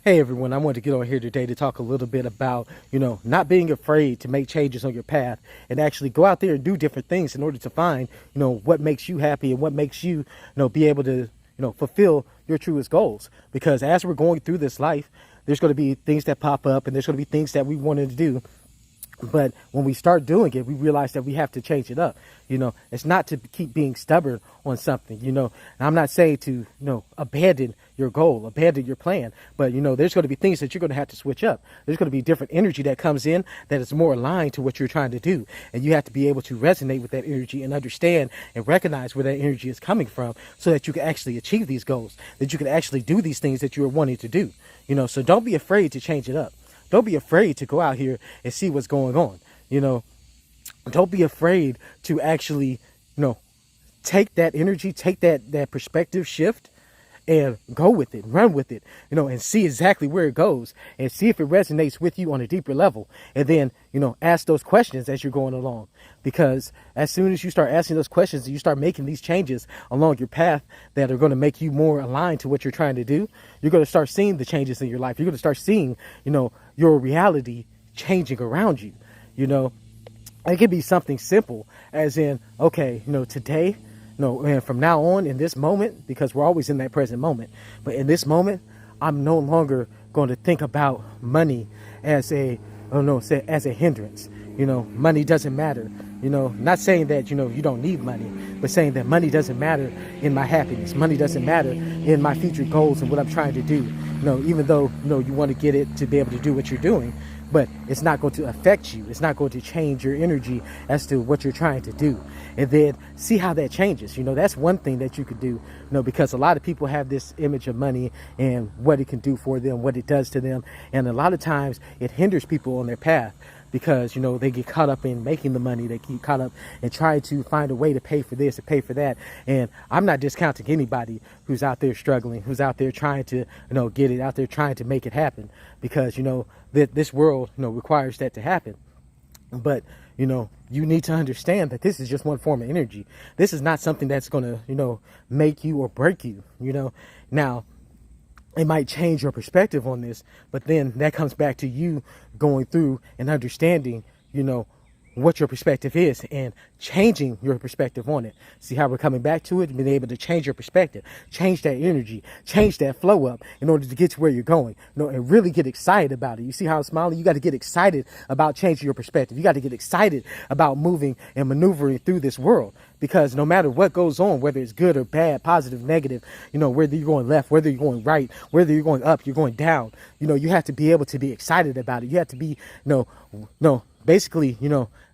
Hey everyone, I wanted to get on here today to talk a little bit about, not being afraid to make changes on your path and actually go out there and do different things in order to find, what makes you happy and what makes you, be able to, fulfill your truest goals. Because as we're going through this life, there's going to be things that pop up and there's going to be things that we wanted to do. But when we start doing it, we realize that we have to change it up. It's not to keep being stubborn on something, and I'm not saying to, abandon your goal, abandon your plan. But, there's going to be things that you're going to have to switch up. There's going to be different energy that comes in that is more aligned to what you're trying to do. And you have to be able to resonate with that energy and understand and recognize where that energy is coming from so that you can actually achieve these goals, that you can actually do these things that you're wanting to do. So don't be afraid to change it up. Don't be afraid to go out here and see what's going on. Don't be afraid to actually, take that energy, take that perspective shift and go with it, run with it, and see exactly where it goes and see if it resonates with you on a deeper level. And then, ask those questions as you're going along, because as soon as you start asking those questions and you start making these changes along your path that are going to make you more aligned to what you're trying to do, you're going to start seeing the changes in your life. You're going to start seeing, your reality changing around you. It could be something simple as in, okay, today, and from now on in this moment, because we're always in that present moment, but in this moment, I'm no longer going to think about money as a hindrance. Money doesn't matter. Not saying that, you don't need money, but saying that money doesn't matter in my happiness. Money doesn't matter in my future goals and what I'm trying to do. Even though, you want to get it to be able to do what you're doing, but it's not going to affect you. It's not going to change your energy as to what you're trying to do. And then see how that changes. That's one thing that you could do, because a lot of people have this image of money and what it can do for them, what it does to them. And a lot of times it hinders people on their path because, they get caught up in making the money. They get caught up and try to find a way to pay for this and pay for that. And I'm not discounting anybody who's out there struggling, who's out there trying to, get it out there, trying to make it happen, because, that this world, requires that to happen. But, you need to understand that this is just one form of energy. This is not something that's going to, make you or break you, Now, it might change your perspective on this, but then that comes back to you going through and understanding, what your perspective is and changing your perspective on it. See how we're coming back to it, being able to change your perspective, change that energy, change that flow up in order to get to where you're going, and really get excited about it. You see how I'm smiling? You got to get excited about changing your perspective. You got to get excited about moving and maneuvering through this world, because no matter what goes on, whether it's good or bad, positive, negative, whether you're going left, whether you're going right, whether you're going up, you're going down, you have to be able to be excited about it. You have to be, basically,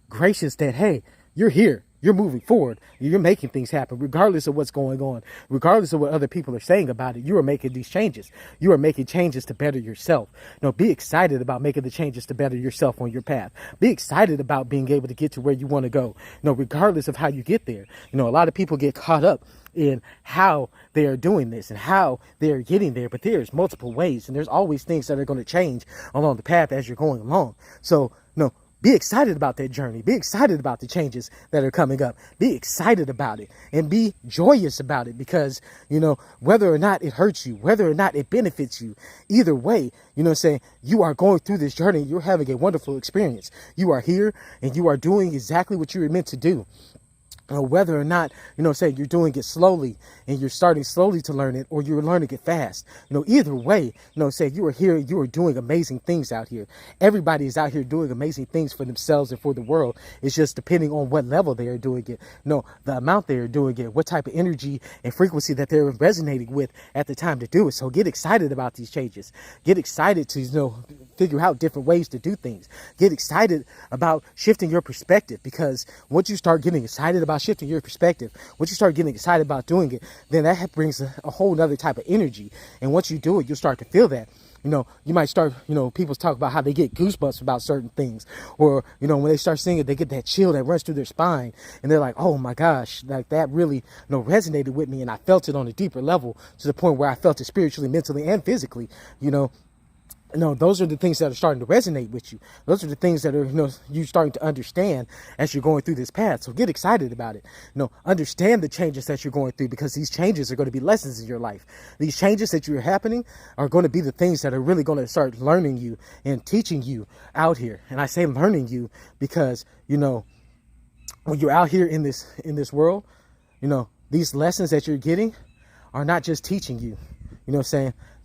gracious that, hey, you're here, you're moving forward, you're making things happen, regardless of what's going on, regardless of what other people are saying about it. You are making these changes. You are making changes to better yourself. Be excited about making the changes to better yourself on your path. Be excited about being able to get to where you want to go, regardless of how you get there. A lot of people get caught up in how they are doing this and how they're getting there, but there's multiple ways, and there's always things that are going to change along the path as you're going along. So, be excited about that journey. Be excited about the changes that are coming up. Be excited about it and be joyous about it, because, whether or not it hurts you, whether or not it benefits you, either way, you are going through this journey. You're having a wonderful experience. You are here and you are doing exactly what you were meant to do. Whether or not, say you're doing it slowly and you're starting slowly to learn it, or you're learning it fast, either way, say you are here, you are doing amazing things out here. Everybody is out here doing amazing things for themselves and for the world. It's just depending on what level they are doing it, the amount they are doing it, what type of energy and frequency that they're resonating with at the time to do it. So get excited about these changes. Get excited to, figure out different ways to do things. Get excited about shifting your perspective, because once you start getting excited about shifting your perspective, once you start getting excited about doing it, then that brings a whole nother type of energy. And once you do it, you'll start to feel that. You might start, people talk about how they get goosebumps about certain things, or, when they start seeing it, they get that chill that runs through their spine, and they're like, oh my gosh, like that really, resonated with me, and I felt it on a deeper level, to the point where I felt it spiritually, mentally, and physically, No, those are the things that are starting to resonate with you. Those are the things that are, you starting to understand as you're going through this path. So get excited about it. Understand the changes that you're going through, because these changes are going to be lessons in your life. These changes that you're happening are going to be the things that are really going to start learning you and teaching you out here. And I say learning you because, when you're out here in this world, these lessons that you're getting are not just teaching you,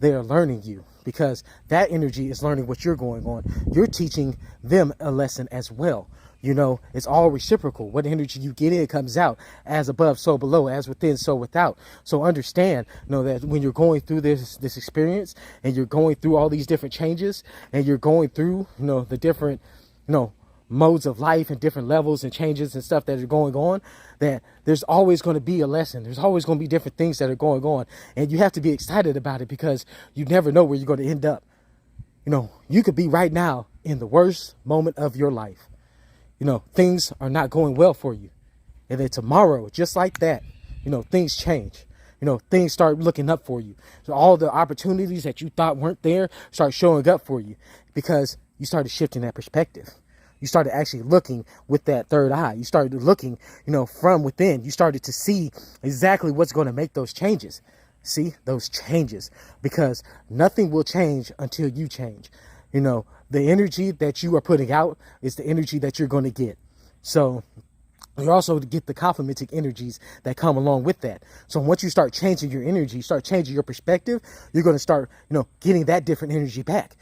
they are learning you, because that energy is learning what you're going on. You're teaching them a lesson as well. It's all reciprocal. What energy you get in comes out, as above, so below, as within, so without. So understand, that when you're going through this experience, and you're going through all these different changes, and you're going through, the different, modes of life and different levels and changes and stuff that are going on, that there's always going to be a lesson. There's always going to be different things that are going on, and you have to be excited about it, because you never know where you're going to end up. You could be right now in the worst moment of your life. Things are not going well for you, and then tomorrow, just like that, things change. Things start looking up for you. So all the opportunities that you thought weren't there start showing up for you, because you started shifting that perspective. You started actually looking with that third eye. You started looking, from within. You started to see exactly what's going to make those changes. See those changes, because nothing will change until you change. The energy that you are putting out is the energy that you're going to get. So you also get the complementing energies that come along with that. So once you start changing your energy, start changing your perspective, you're going to start, getting that different energy back.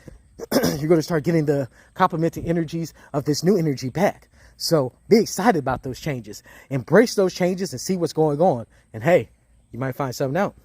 You're going to start getting the complementing energies of this new energy back. So be excited about those changes. Embrace those changes and see what's going on. And hey, you might find something out.